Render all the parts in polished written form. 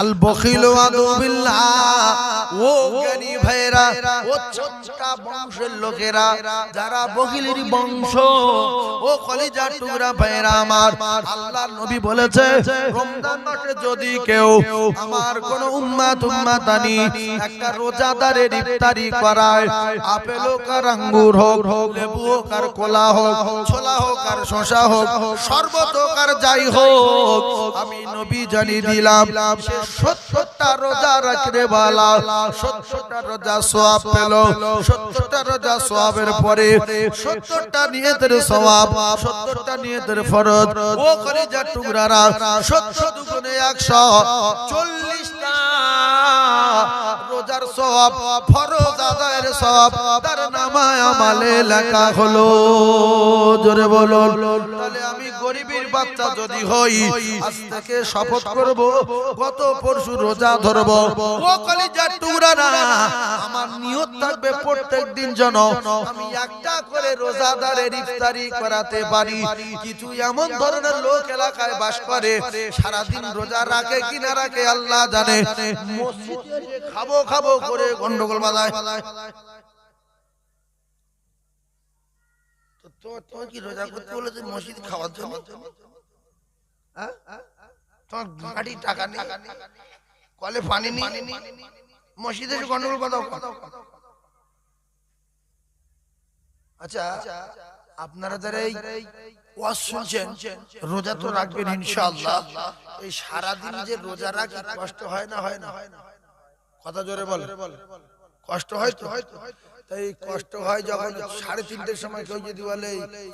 আল বখিল ওয়াদু বিল্লাহ। ও জ্ঞানী ভাইরা, ও চমকা বংশের লোকেরা যারা বখিলের বংশ, ও কলিজার টুকরা ভাইরা আমার, আল্লাহর নবী বলেছে রমজান মাসে যদি কেউ আমার কোন উম্মাতানি একটা রোজাদারের ইফতারি করায়, আপেল হোক আর আঙ্গুর হোক, লেবু হোক আর কলা হোক, ছোলা হোক আর শসা হোক, শরবত হোক আর যাই হোক, আমি নবী জানিয়ে দিলাম সে 70টা রোজা রাখতে বালা 70টা রোজা সওয়াব পেল। 70টা রোজা সওয়াবের পরে 70টা নিয়তের সওয়াব, 70টা নিয়তের ফরজ। ও কলিজার টুকরারা, 70 দুগুণে 140টা রোজার সওয়াব, ফরজ আদায়ের সওয়াব তার নামায় আমালে লেখা হলো। জোরে বলো। তাহলে আমি গরিবের বাচ্চা যদি হই, আজ থেকে শপথ করব গত পরশু রোজা ধরব। ও কলিজার টুকরারা, আমার নিয়ত থাকবে প্রত্যেক দিন যেন আমি একটা করে রোজাদারের ইফতারি করাতে পারি। কিছু এমন ধরনের লোক এলাকায় বাস করে সারা দিন রোজা রাখে কিনা রাখে আল্লাহ জানে, মসজিদে যে খাবো খাবো করে গন্ডগোল বাঁধায়। তোমার কি রোজা করতে বলেছে মসজিদ খাওয়ার জন্য? তোমার গাড়ি টাকা নেই, কলে পানি নেই, মসজিদে গন্ডগোল বাঁধাও। আচ্ছা, আপনারা যারা এই ওয়াজ শুনছেন, রোজা তো রাখবেন ইনশাআল্লাহ। এই সারাদিন যে রোজা রাখি কষ্ট হয় না? হয় না? কথা জোরে বল। কষ্ট হয় তো? তাই কষ্ট হয় যখন 3:30টার সময় কেউ যদি বলে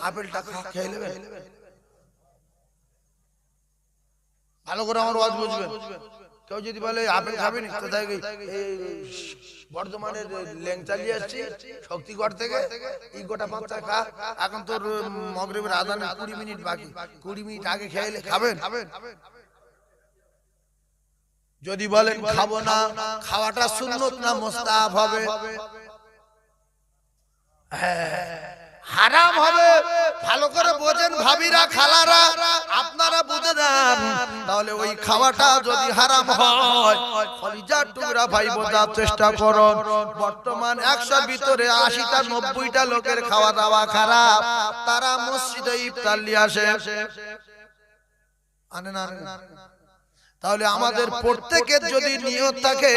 আপেলটা খেয়ে নেবেন, ভালো করে আমার ওয়াজ বুঝবেন। কেউ যদি বলে আপেল খাবেন, কোথায় বর্ধমানের লেংচালি আসছি শক্তিগড় থেকে, এই গোটা পাঁচটা খা, এখন তোর মাগরিবের আজান 20 মিনিট বাকি, 20 মিনিট আগে খেয়ে খাবেন। যদি বলেন খাবো না, খাওয়াটা সুন্নত না মুস্তাহাব হবে? হারাম হবে। ভালো করে বোঝেন ভাবিরা, খালারা, আপনারা বুঝে যান। তাহলে ওই খাওয়াটা যদি হারাম হয়, কলিজার টুকরা ভাই বোঝার চেষ্টা করুন। বর্তমান 100 ভিতরে 80টা 90টা লোকের খাওয়া দাওয়া খারাপ। তারা মসজিদে ইফতার নিয়ে আসে, আনে না? তাহলে আমাদের প্রত্যেকের যদি নিয়ত থাকে,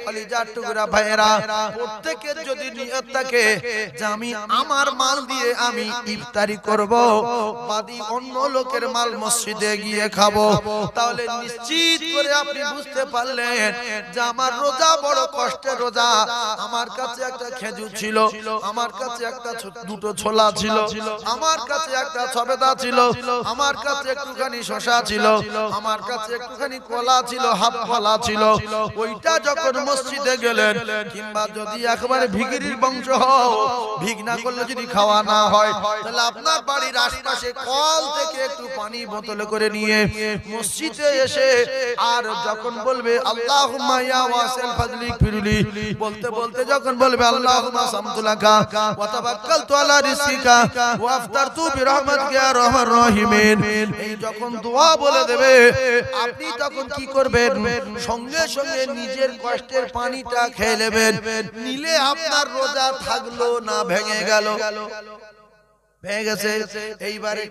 কলিজার টুকরা ভাইয়েরা, প্রত্যেকের যদি নিয়ত থাকে যে আমি আমার মাল দিয়ে আমি ইফতারি করব, বাদি অন্য লোকের মাল মসজিদে গিয়ে খাবো, তাহলে নিশ্চিত করে আপনি বুঝতে পারলেন যে আমার রোজা বড় কষ্টের রোজা। আমার কাছে একটা খেজুর ছিল, আমার কাছে একটা দুটো ছোলা ছিল, আমার কাছে একটা সবেদা ছিল, আমার কাছে একটুখানি শসা ছিল, আমার কাছে একটুখানি কলা ছিল, হাফ কলা ছিল। ওইটা যখন মসজিদে গেলেন, কিংবা যদি একেবারে ভিখিরির বংশ হও, ভিক না করলে যদি খাওয়া না হয়, তাহলে আপনার বাড়ির আশপাশে কল থেকে একটু পানি বোতলে করে নিয়ে মসজিদে এসে, আর যখন বলবে আল্লাহুম্মা ইয়া ওয়াসিল ফাজলি ফিরলি, বলতে বলতে যখন বলবে আল্লাহুম্মা সামতুলাকা ওয়া তাওয়াক্কালতু আলা রিজকিকা ওয়া আফতারতু বিরহমাতিকা ইয়া আরহামার রাহিমিন, এই যখন দোয়া বলে দেবে, আপনি তখন কি করবেন? সঙ্গে সঙ্গে নিজের কষ্টের পানিটা খেয়ে নেবেন। নিলে আপনার রোজা থাকলো না ভেঙে গেল? ভেঙে গেছে। এইবারে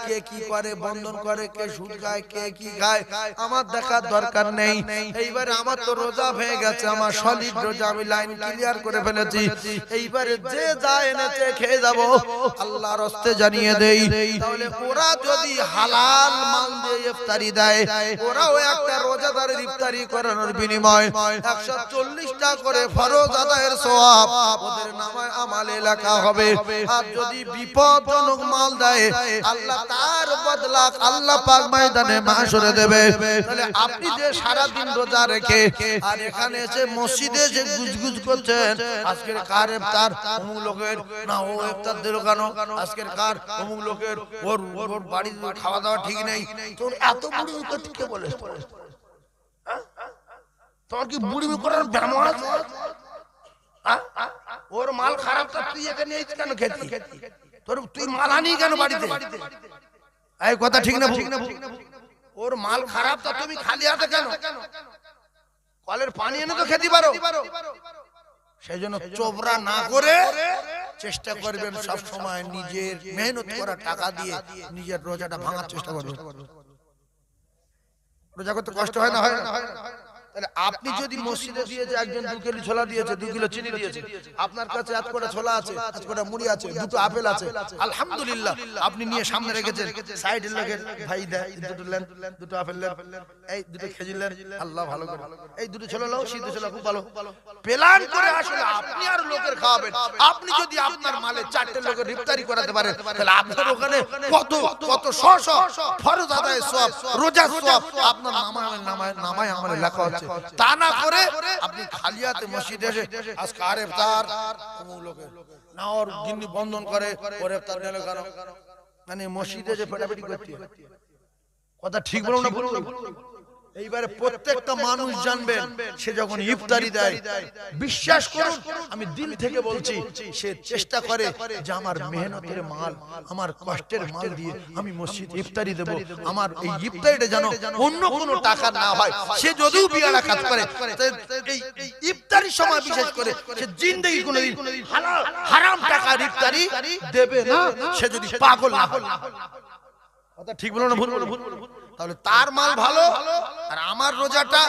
কে কি করে, বন্ধন করে, কে সুদ খায়, কে কি খায়, আমার দেখার দরকার নেই। এইবারে আমার তো রোজা ভেঙে গেছে, আমার সলিড রোজা, আমি লাইন ক্লিয়ার করে ফেলেছি। এইবারে যে যা এনেছে খেয়ে যাব, আল্লাহর হস্তে জানিয়ে দেই। তাহলে ওরা যদি হালাল মাল দিয়ে ইফতারি দেয়, ওরাও একটা রোজাদারের ইফতারি করানোর বিনিময় 140টা করে ফরজ আদায়ের সওয়াব ওদের নামায় আমালে লেখা হবে। আর যদি বিপদজনক মাল দেয়, আল্লাহ তার বদলা আল্লাহ পাক ময়দানে মাশরে দেবে। তাহলে আপনি যে সারা দিন রোজা রেখে আর এখানে এসে মসজিদে যে গুজগুজ করছেন, আজকের কার ইফতার, অমুক লোকের, না ও ইফতার দিল কেন, আজকের কার, অমুক লোকের, ওর বাড়ির খাওয়া দাওয়া ঠিক নেই, তোর এত বুড়ি কে বলে? তোর কি বুড়ি করার ব্যায়াম আছে? ওর মাল খারাপ, তুই এখানে কেন খেতি? তুই মাল আনি কেন বাড়িতে? এই কথা ঠিক না? ওর মাল খারাপ, তা তুমি খালি হাতে কেন? কলের পানি এনে তো খেতে পারো। সেই জন্য চোবরা না করে চেষ্টা করবেন সব সময় নিজের মেহনত করা টাকা দিয়ে নিজের রোজাটা ভাঙার চেষ্টা করবেন। রোজা করতে কষ্ট হয় না? হয় না? তাহলে আপনি যদি মসজিদে দিয়ে যে একজন 2 কেজি ছোলা দিয়েছে, 2 কিলো চিনি দিয়েছে, আপনার কাছে এত করে ছোলা আছে, এত করে মুড়ি আছে, 2টো আপেল আছে, আলহামদুলিল্লাহ, আপনি নিয়ে সামনে রেখেছেন, সাইডের লোকের ভাই দেয় 2টো নেন, 2টো আপেল নেন, এই 2টো খেজুর নেন, আল্লাহ ভালো করে, এই 2টো ছোলা নাও, সিদ্ধ ছোলা খুব ভালো, প্ল্যান করে আসলে আপনি আর লোকের খাওয়াবেন। আপনি যদি আপনার মালে 4টে লোকের ইফতারি করাতে পারেন, তাহলে আপনার ওখানে কত কত শত ফরজ আদায় সওয়াব, রোজা সওয়াব আপনার নামায় আমলে লেখা হচ্ছে। তা না করে আপনি খালি হাতে মসজিদে এসে আজকে আর ইফতার না, ওর গিন্নি বন্ধন করে, ওর ইফতার দিল কেন? মানে মসজিদে যে ফটাফটি করতে, কথা ঠিক বলুন না ভুল? এইবারে প্রত্যেকটা মানুষ জানবেন, সে যখন ইফতারি দেয়, বিশ্বাস করুন আমি দিল থেকে বলছি, সে চেষ্টা করে যে আমার মেহনতের মাল, আমার কষ্টের মাল দিয়ে আমি মসজিদ ইফতারি দেব, আমার এই ইফতারিটা যেন অন্য কোনো টাকা না হয়। সে যদিও বিয়ারা কাজ করে, এই ইফতারির সময় বিশেষ করে সে জিন্দেগি কোনোদিন হারাম টাকার ইফতারি দেবে না, সে যদি পাগল না হয়। কথা ঠিক বলো না ভুল বলো? তাহলে তার মাল ভালো আর আমার রোজাটা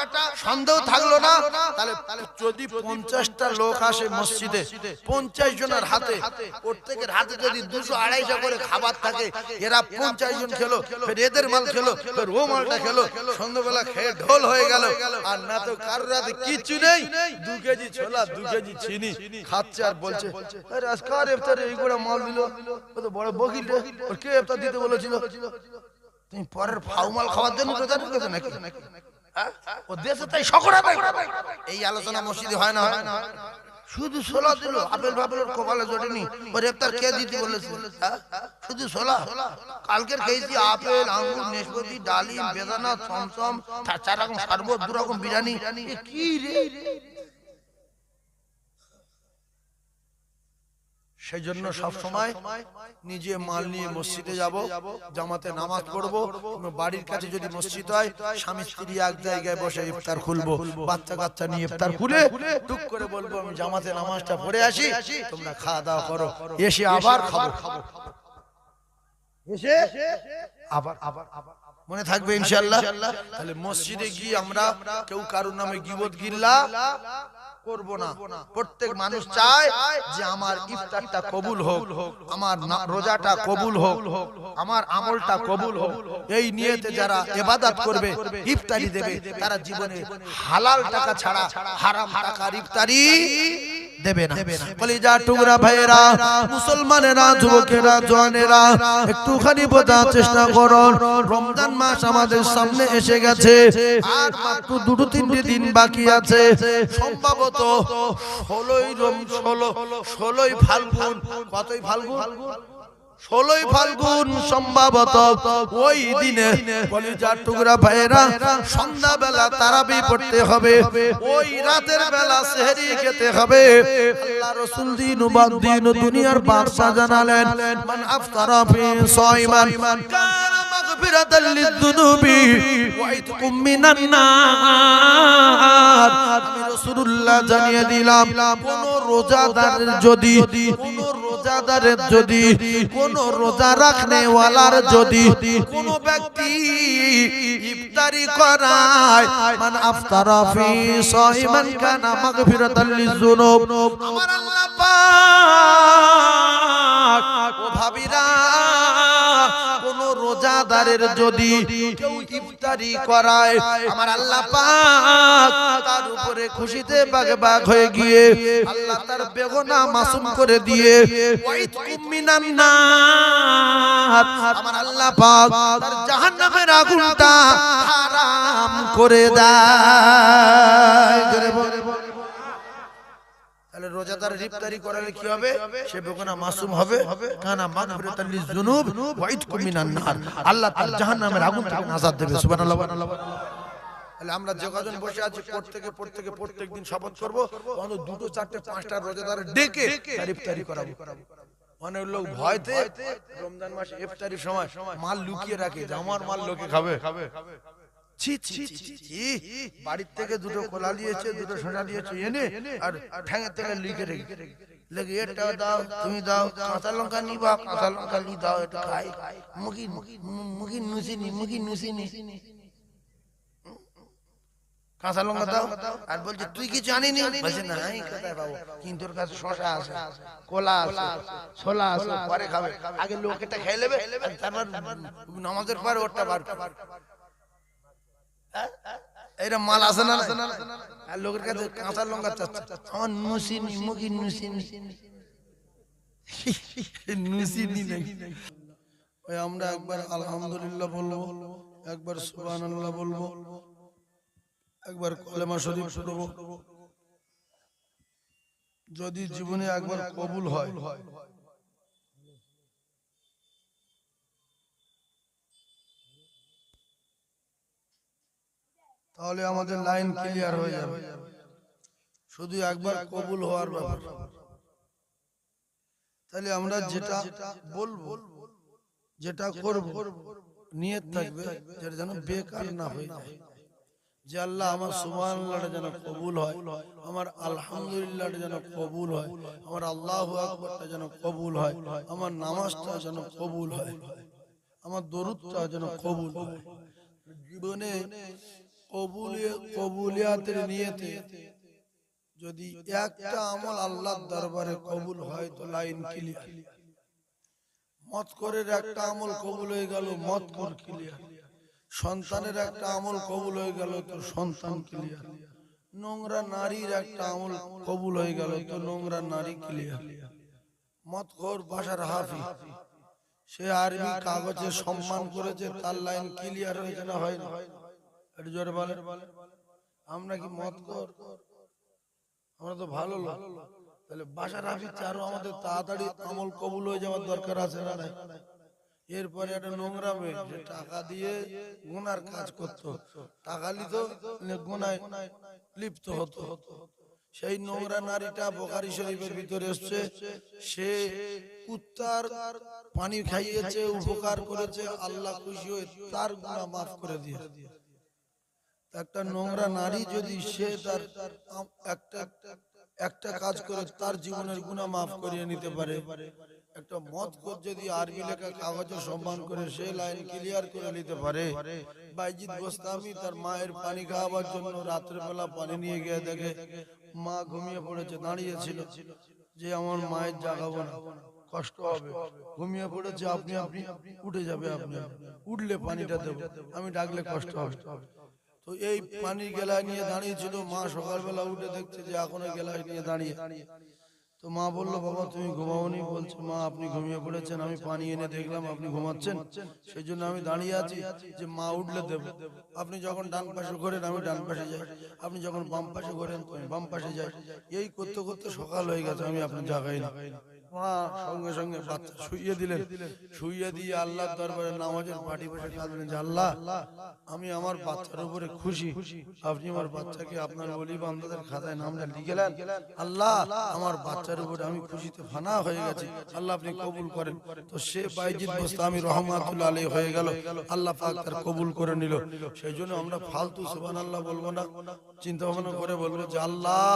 সন্দেহ থাকলো না। তাহলে যদি 50টা লোক আসে মসজিদে, 50 জনের হাতে, প্রত্যেকের হাতে যদি 200-250 করে খাবার থাকে, এরা 50 জন খেলো, ফের এদের মাল খেলো, ফের ও মালটা খেলো, সন্ধ্যাবেলা খেয়ে ঢোল হয়ে গেল। আর না তো কারোর হাতে কিচ্ছু নেই, 2 কেজি ছোলা, 2 কেজি চিনি খাচ্ছে আর বলছে আরে আজকার ইফতারে এই করে মাল দিল, ও তো বড় বকিল, ওর কে ইফতার দিতে বলেছিল? তুমি পরের ফাউমাল খাওয়ার জন্য রোজা রেখেছো নাকি? ও দেশে তাই শকর আদায়। এই আলোচনা মসজিদে হয় না? শুধু ছোলা দিল, আপেল ফাপেলের কপালে জোটেনি, ওর ইফতার কে দিতে বলেছে? শুধু ছোলা। কালকের খেয়েছি আপেল, আঙ্গুর, নাশপাতি, ডালিম, বেদানা, চমচম, 4 রকম শরবত, 2 রকম বিরিয়ানি। কি রে? সেই জন্য সব সময় নিজে মাল নিয়ে মসজিদে যাব, জামাতে নামাজ পড়বো। বাড়ির কাছে যদি মসজিদ হয়, স্বামী স্ত্রী এক জায়গায় বসে ইফতার খুলবো, বাচ্চা কাচ্চা নিয়ে ইফতার খুলে টুক করে বলবো আমি জামাতে নামাজটা পড়ে আসি, তোমরা খাওয়া দাওয়া করো, এসে আবার খাবো, এসে আবার আবার আবার মনে থাকবে ইনশাআল্লাহ। তাহলে মসজিদে গিয়ে আমরা কেউ কারোর নামে গীবত গিল্লা করব না। প্রত্যেক মানুষ চায় যে আমার ইফতারটা কবুল হোক, আমার রোজাটা কবুল হোক, আমার আমলটা কবুল হোক। এই নিয়তে যারা ইবাদত করবে, ইফতারি দেবে, তারা জীবনে হালাল টাকা ছাড়া হারাম টাকার ইফতারি দেবে না। কলিজা টুকরা ভাইরা, মুসলমানেরা, যুবকেরা, জওয়ানেরা, একটুখানি বোঝার চেষ্টা করুন। রমজান মাস আমাদের সামনে এসে গেছে, আর মাত্র 2-3 দিন বাকি আছে। সম্ভবত 16ই ফাল্গুন, কতই ফাল্গুন? 16ই ফাল্গুন সম্ভবত ওই দিনে কলিজার টুকরা ভাইরা সন্ধ্যাবেলা তারাবি পড়তে হবে, ওই রাতের বেলা সেহরি খেতে হবে। আল্লাহ রাসূল দিন বাদ দিন দুনিয়ার বাদশা জানালেন, মান আফতারা ফি সাইমান কানা মাগফিরাতাল লিযুনুবি ওয়া ইতকুম মিনান নার। আমি রাসূলুল্লাহ জানিয়ে দিলাম, কোন রোজাদারের যদি কোন রোজা রাখনেওয়ালার যদি কোন ব্যক্তি ইফতারি করায়, মান আফতারা ফি সাইমান কানা মাগফিরাতাল লিযুনুব, আমার আল্লাহ পাক ও ভাবিরা, কোন রোজাদারের যদি কেউ ইফতারি করায়, আমার আল্লাহ পাক তার উপরে খুশিতে বাগবাগ হয়ে গিয়ে আল্লাহ তার বেগুনা মাসুম করে দিয়ে ওয়াইতকুম মিনান নার, আমার আল্লাহ পাক তার জাহান্নামের আগুনটা হারাম করে দেয়। তাহলে রোজাদার ইফতারি করালে কি হবে? সে বেগুনা মাসুম হবে, কানা মাগফিরাতাল লিযুনুব ওয়া ইতকুম মিনান নার, আল্লাহ তার জাহান্নামের আগুন থেকে নাজাত দেবে। সুবহানাল্লাহ। তাহলে আমরা যোগাযোগ বসে আছি, প্রত্যেকদিন শপথ করব, অন্তত 2, 4, 5টা রোজাদার ডেকে তার ইফতারি করাবো। অনেক লোক ভয়তে রমজান মাসে ইফতারির সময় মাল লুকিয়ে রাখে যে আমার মাল লোকে খাবে। ছি ছি ছি ছি, বাড়ির থেকে দুটো কোলা নিয়েছে, দুটো শোঁটা নিয়েছে, এনে আর ঠ্যাঙে থেকে লিখে রেখে লেগে এটা দাও, তুমি দাও, কাঁচা লঙ্কা নিবা, কাঁচা লঙ্কা নি দাও, এটা খাই, মুখি মুখি নুসিনি, মুখি নুসিনি, কাঁচা লঙ্কা দাও। আর বলছে তুই কি জানিনি? বলছে না, আমি কোথায় পাবো, কিন্তু ওর কাছে শশা আছে, কোলা আছে, ছোলা আছে, পরে খাবে, আগে লোক এটা খেয়ে নেবে, তারপর নামাজের পরে ওরটা বার করবে। এরা মাল আছে না, আর লোকের কাছে কাঁচা লঙ্কা চাচ্ছে, আমার নুসিনি, মুখি নুসিনি, নুসিনি নাই। ওই আমরা একবার আলহামদুলিল্লাহ বলবো, একবার সুবহানাল্লাহ বলবো, একবার কলেমা শরীফ পড়বো। যদি জীবনে একবার কবুল হয়, তাহলে আমাদের লাইন ক্লিয়ার হয়ে যাবে। শুধু একবার কবুল হওয়ার ব্যাপার। তাহলে আমরা যেটা বলবো, যেটা করব, নিয়ত থাকবে যেটা যেন বেকার না হয়ে যায়। যে আল্লাহ আমার সুবহানাল্লাহটা যেন কবুল হয়, আমার আলহামদুলিল্লাহটা যেন কবুল হয়, আমার আল্লাহু আকবারটা যেন কবুল হয়, আমার নামাজটা যেন কবুল হয়, আমার দরুদটা যেন কবুল হয়। জীবনে কবুলিয়াতের নিয়তে যদি একটা আমল আল্লাহর দরবারে কবুল হয় তো লাইন ক্লিয়ার। মত করের একটা আমল কবুল হয়ে গেল, মত কর ক্লিয়ার। সন্তানের একটা আমল কবুল হয়ে গেল তো সন্তান ক্লিয়ার। নোংরা নারীর একটা আমল কবুল হয়ে গেল তো নোংরা নারী ক্লিয়ার। মত কর বাসার হাফি, সে আরবি কাগজে সম্মান করেছে, তার লাইন ক্লিয়ার হয়েছে না হয় না? একটু জোরে বলে। আমরা কি মত কর? আমরা তো ভালো লোক, তাহলে বাসার হাফি আরো আমাদের তাড়াতাড়ি আমল কবুল হয়ে যাওয়ার দরকার আছে না নাই? এরপরে একটা নোংরা মেয়ে, যে টাকা দিয়ে গুনার কাজ করতো, টাকা নিত, গুনায় লিপ্ত হতো, সেই নোংরা নারীটা বুখারী শরীফের ভিতরে এসেছে, সে কুত্তার পানি খাইয়েছে, উপকার করেছে, আল্লাহ খুশি হয়ে তার গুনাহ মাফ করে দিয়েছে। একটা নোংরা নারী যদি সে তার একটা কাজ করে তার জীবনের গুনাহ মাফ করিয়ে নিতে পারে, একটা মত কর যদি আরবি লেখা কাগজে সম্মান করে সে লাইন ক্লিয়ার করে নিতে পারে। বাইজিদ গোস্তামি তার মায়ের পানি খাওয়াবার জন্য রাত্রে বেলা পানি নিয়ে গিয়ে দেখে মা ঘুমিয়ে পড়েছে, দাঁড়িয়েছিল যে আমার মায়ের জাগাবো না, কষ্ট হবে, ঘুমিয়ে পড়েছে, আপনি আপনি উঠে যাবে, আপনি উঠলে পানিটা দেবো, আমি ডাকলে কষ্ট হবে। তো এই পানির গেলায় নিয়ে দাঁড়িয়েছিল, মা সকালবেলা উঠে দেখছে যে এখন ওই গেলায় নিয়ে দাঁড়িয়ে। তো মা বললো, বাবা তুমি ঘুমাওনি? বলছে, মা আপনি ঘুমিয়ে পড়েছেন, আমি পানি এনে দেখলাম আপনি ঘুমাচ্ছেন, সেই জন্য আমি দাঁড়িয়ে আছি যে মা উঠলে দেব। আপনি যখন ডান পাশে ঘোরেন আমি ডান পাশে যাই, আপনি যখন বাম পাশে ঘোরেন আমি বাম পাশে যাই। এই করতে করতে সকাল হয়ে গেছে, আমি আপনার জাগাই না। মা সঙ্গে সঙ্গে বাচ্চা শুইয়ে দিলেন, শুইয়ে দিয়ে আল্লাহর দরবারে নামাজের পাটি বসে কাঁদলেন যে আল্লাহ, আমি আমার বাচ্চার উপরে খুশি, আপনি আমার বাচ্চাকে আপনার ওলি বান্দাদের খাতায় নামটা লিখেলেন, আল্লাহ আমার বাচ্চার উপরে আমি খুশিতে ফানা হয়ে গেছি, আল্লাহ আপনি কবুল করেন। তো সে বাইজিদ গোস্তামি রহমাতুল্লাহ আলাইহি হয়ে গেল, আল্লাহ পাক তার কবুল করে নিল। সেই জন্য আমরা ফালতু সুবহানাল্লাহ বলবো না, চিন্তা ভাবনা করে বলবো যে আল্লাহ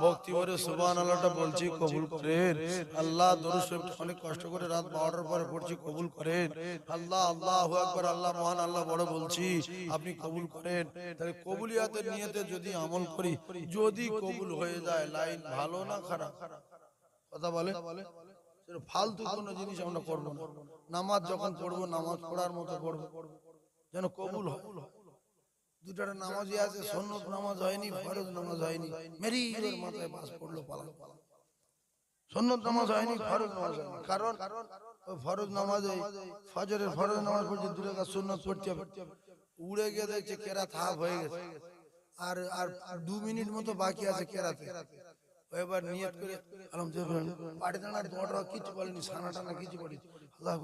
ভক্তি করে সুবহানাল্লাহটা বলছি, কবুল করেন। আল্লাহ দরুদ শরীফ অনেক কষ্ট করে রাত 12টার পরে পড়ছি, কবুল করেন। আল্লাহ আল্লাহু আকবার, আল্লাহ মহান, আল্লাহ বড় বলছি, আপনি কবুল করেন। তাহলে কবুলিয়াতের নিয়তে যদি আমল করি, যদি কবুল হয়ে যায়, লাইন ভালো না খারাপ? কথা বলে। ফালতু কোনো জিনিস আমরা করবো না। নামাজ যখন পড়বো নামাজ পড়ার মতো পড়বো, যেন কবুল হয়। দুটা নামাজই আছে, সুন্নত নামাজ হয়নি, ফরজ নামাজ হয়নি, মেরি মাথায় বাস পড়লো পালা। সুন্নত নামাজ হয়নি, ফরজ নামাজ হয়নি, কারণ ফরজ নামাজে ফজরের ফরজ নামাজ পড়ছে, দুটো কাজ সুন্নত পড়তে হবে। উড়ে গিয়ে দেখছে কেরাত হাফ হয়ে গেছে, আর আর 2 মিনিট মতো বাকি আছে কেরাতে। এবার নিয়ত করে আলহামদুলিল্লাহ পাড়ে দাঁড়া দোয়াটা কিছু বলেনি, সানা টানা কিছু বলেনি, আল্লাহ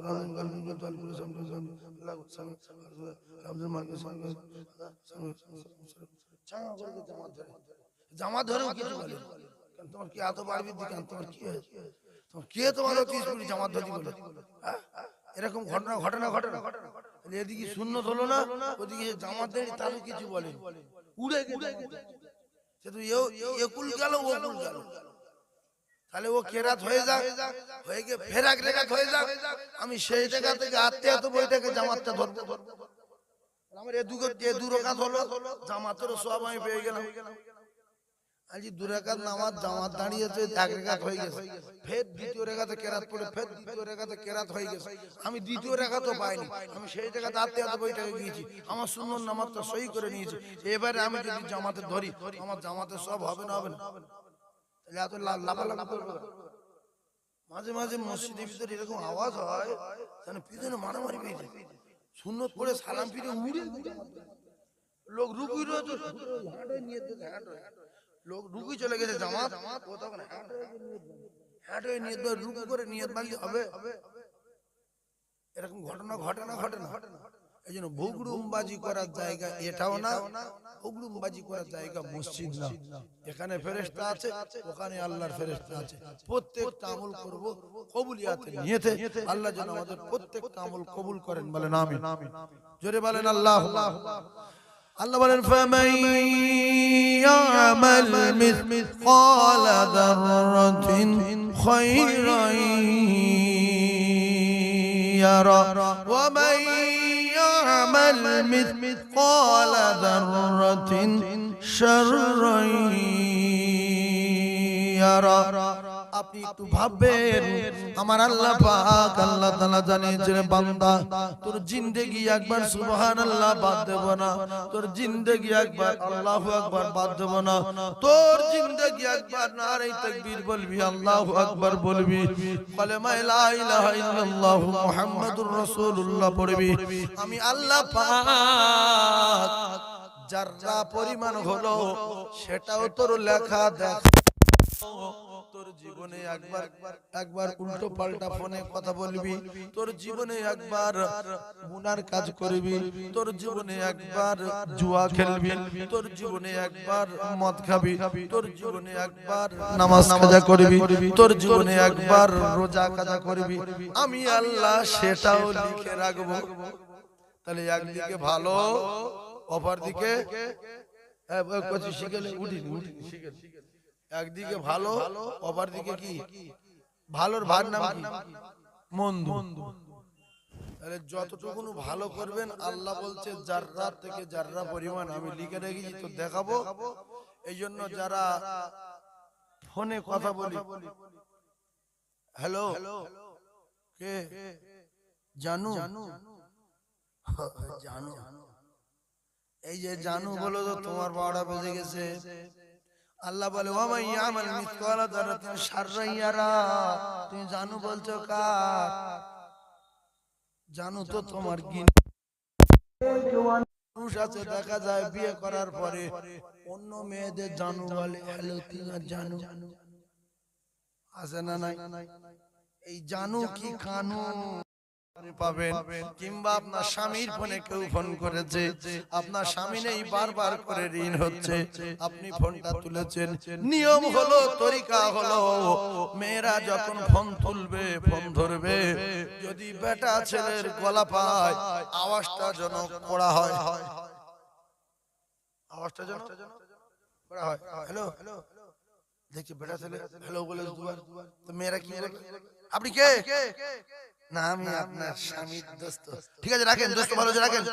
জামা ধরেও কিছু বলে, তোমার কি এত বাড়বি দিকে, তোমার কি হয়েছে? কে তোমার 30 মিনিট জামাত ধরি বলে? এরকম ঘটনা ঘটনা ঘটনা এদিকে সুন্নত হলো না, ওদিকে জামাত দেয় তারও কিছু বলেন, উড়ে গেছে সে তো একুল গেল ওকুল গেল। তাহলে ও কেরাত হয়ে যাক, হয়ে গিয়ে ফেরাক রেখাত হয়ে যাক, আমি সেই জায়গা থেকে আত্মে এত বইটাকে জামাতটা ধরবো। আমার এ দু রাকাত হলো, জামাতেরও সব আমি পেয়ে গেলাম। আজ 2 রাকাত নামাজ জামাত দাঁড়িয়েছে, 1 রাকাত হয়ে গেছে, ফের দ্বিতীয় রাকাতে কেরাত পড়ে, ফের দ্বিতীয় রাকাতে কেরাত হয়ে গেছে, আমি দ্বিতীয় রাকাতও পাইনি। আমি সেই জায়গাতে আত্মে এত বইটাকে গিয়েছি, আমার সুন্নত নামাজটা সহি করে নিয়েছি। এবারে আমি যদি জামাতে ধরি, আমার জামাতে সব হবে না? হবে না? এত লাফালাফি করবো। মাঝে মাঝে মসজিদের ভিতরে এরকম আওয়াজ হয়, যেন পিছনে মারামারি পেয়েছে। সুন্নত পড়ে সালাম ফিরে উড়ে লোক রুকুই রয়েছে, লোক রুকুই চলে গেছে জামাত, ও তখন হ্যাট হয়ে নিয়ত রুকু করে নিয়ত ভাঙলে হবে? এরকম ঘটনা ঘটনা ঘটনা। এই জন্য ভুগড়ুমবাজি করার জায়গা এটাও না, ভুগড়ুমবাজি করার জায়গা মসজিদ না। এখানে ফেরেশতা আছে, ওখানে আল্লাহর ফেরেশতা আছে। প্রত্যেকটা আমল করব কবুলিয়াতের নিয়তে। আল্লাহ যেন আমাদের প্রত্যেকটা আমল কবুল করেন, বলেন আমিন। জোরে বলেন আল্লাহ। আল্লাহ বলেন ফামান ইয়ামাল মিসকালা যাররাতিন খায়রান ইয়ারা ওয়া মান ইয়ামাল মিসকালা যাররাতিন শাররান ইয়ারা। আপনি একটু ভাববেন, আমার আল্লাহ পাক আল্লাহ তাআলা জানিয়েছেন, বান্দা তোর জিন্দেগি একবার সুবহানাল্লাহ বাদ দেব না, তোর জিন্দেগি একবার আল্লাহু আকবার বাদ দেব না, তোর জিন্দেগি একবার নারে তাকবীর বলবি, আল্লাহু আকবার বলবি, কালেমা লা ইলাহা ইল্লাল্লাহ মুহাম্মাদুর রাসূলুল্লাহ পড়বি। আমি আল্লাহ পাক যারা পরিমাণ হলো সেটাও তোর লেখা দেখ। তোর জীবনে একবার উল্টো পাল্টা ফোনে কথা বলবি, তোর জীবনে একবার গুনার কাজ করবি, তোর জীবনে একবার জুয়া খেলবি, তোর জীবনে একবার মদ খাবি, তোর জীবনে একবার নামাজ কাজা করবি, তোর জীবনে একবার রোজা কাজা করবি, আমি আল্লাহ সেটাও লিখে রাখবো। তাহলে একদিকে ভালো, অপর দিকে একদিকে ভালো, অপর দিকে কি ভালোর ভার নাম কি মন্দ। তাহলে যতটুকু ভালো করবেন আল্লাহ বলছে জাররা থেকে জাররা পরিমাণ আমি লিখে রেখেছি, তো দেখাবো। এই জন্য যারা ফোনে কথা বলি, হ্যালো কে জানু, জানু, এই যে জানু বলো তো তোমার বারোটা বেজে গেছে। আল্লাহ বলে ওয়া মান ইয়ামাল মিসকালা যারাতিন শাররান ইয়ারা। তুমি জানু বলছো কার? জানু তো তোমার পুরুষ আছে, দেখা যায় বিয়ে করার পরে অন্য মেয়েদের জানু বলে, হ্যালো তোমার জানু আছে না নাই? এই জানু কি কানু পাবেন? কিংবা আপনার স্বামীর ফোনে কেউ ফোন করেছে, আপনার স্বামী নেই, বারবার করে ঋণ হচ্ছে, আপনি ফোনটা তুলেছেন। নিয়ম হলো, তরিকা হলো, মেয়েরা যখন ফোন তুলবে, ফোন ধরবে, যদি বেটা ছেলের গলা পায় আওয়াজটা যেন কড়া হয়, আওয়াজটা যেন কড়া হয়। হ্যালো দেখছি বেটা ছেলে হ্যালো বলে দুবার, তো মেয়েরা কি বলে? আপনি কে? না আমি আপনার স্বামীর দোস্ত। ঠিক আছে রাখেন, দোস্ত ভালো আছে রাখেন।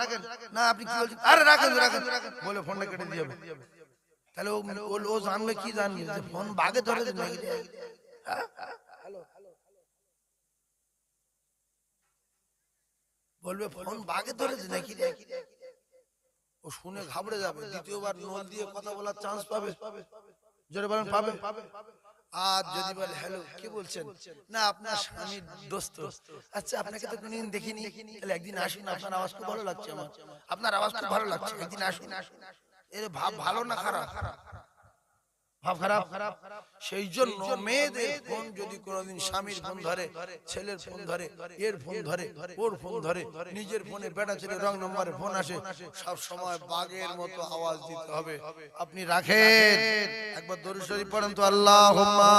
না আপনি কি বলছেন? আরে রাখেন রাখেন বলে ফোনটা কেটে দিয়ে যাবে। তাহলে ও জানবে কি, জানবে যে ফোন বাগে ধরে নাকি। হ্যালো বলবে ফোন বাগে ধরেছে নাকি, ও শুনে ঘাবড়ে যাবে, দ্বিতীয়বার নল দিয়ে কথা বলার চান্স পাবে। জোরে বলেন পাবে। আর যদি বলে হ্যালো কি বলছেন? না আপনার স্বামীর দোস্ত। আচ্ছা আপনাকে তো কোনদিন দেখিনি, তাহলে একদিন আসুন, আপনার আওয়াজ খুব ভালো লাগছে আমার, আপনার আওয়াজ খুব ভালো লাগছে, একদিন আসুন। এর ভাব ভালো না খারাপ? ভাব খারাপ। সেই জন্য মেয়েদের ফোন যদি কোনোদিন স্বামীর ফোন ধরে, ছেলের ফোন ধরে, এর ফোন ধরে, ওর ফোন ধরে, নিজের ফোনে বেটা ছেলে রং নম্বরে ফোন আসে, সব সময় বাঘের মতো আওয়াজ দিতে হবে। আপনি রাখেন, একবার দরুদ শরীফ পড়েন তো, আল্লাহুম্মা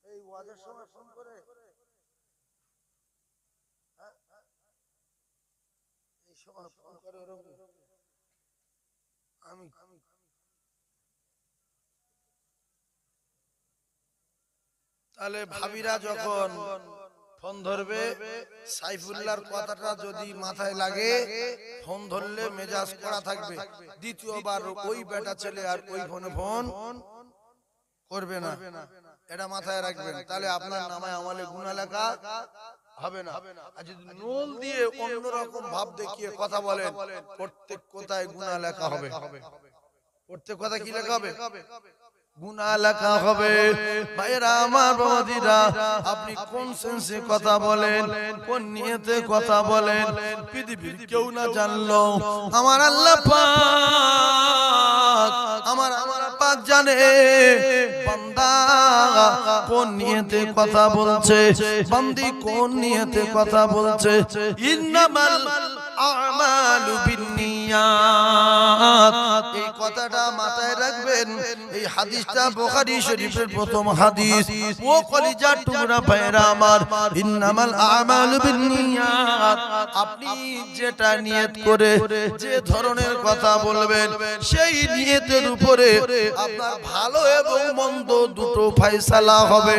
এই ওয়াজের সময় ফোন করে এই সময় ফোন করে আমি তাহলে ভাবিরা যখন ফোন ধরবে সাইফুল্লাহর কথাটা যদি মাথায় লাগে ফোন ধরলে মেজাজ করা থাকবে, দ্বিতীয়বার ওই বেটা ছেলে আর ওই ফোনে ফোন করবে না, এটা মাথায় রাখবেন। তাহলে আপনার নামে আমলে গুনাহ লেখা হবে না। আর যদি নূল দিয়ে অন্যরকম ভাব দেখিয়ে কথা বলেন প্রত্যেক কথায় গুনাহ লেখা হবে, প্রত্যেক কথা কি লেখা হবে? গুনাহ লেখা হবে। ভাইরা আমার বাবাজিরা, আপনি কোন সেন্সে কথা বলেন, কোন নিয়তে কথা বলেন, পৃথিবীর কেউ না জানলো আমার আল্লাহ পাক, আমার পাক জানে বান্দা কোন নিয়তে কথা বলছে, বান্দি কোন নিয়তে কথা বলছে। ইন্নামাল আমালু বিন্নিয়াত, এই কথাটা মাথায় রাখবেন। এই হাদিসটা বুখারী শরীফের প্রথম হাদিস। ও কলিজার টুকরা ভাইরা আমার, ইন্নামাল আমালু বিন্নিয়াত, আপনি যেটা নিয়ত করে যে ধরনের কথা বলবেন সেই নিয়তের উপরে আপনার ভালো এবং মন্দ দুটো ফয়সালা হবে।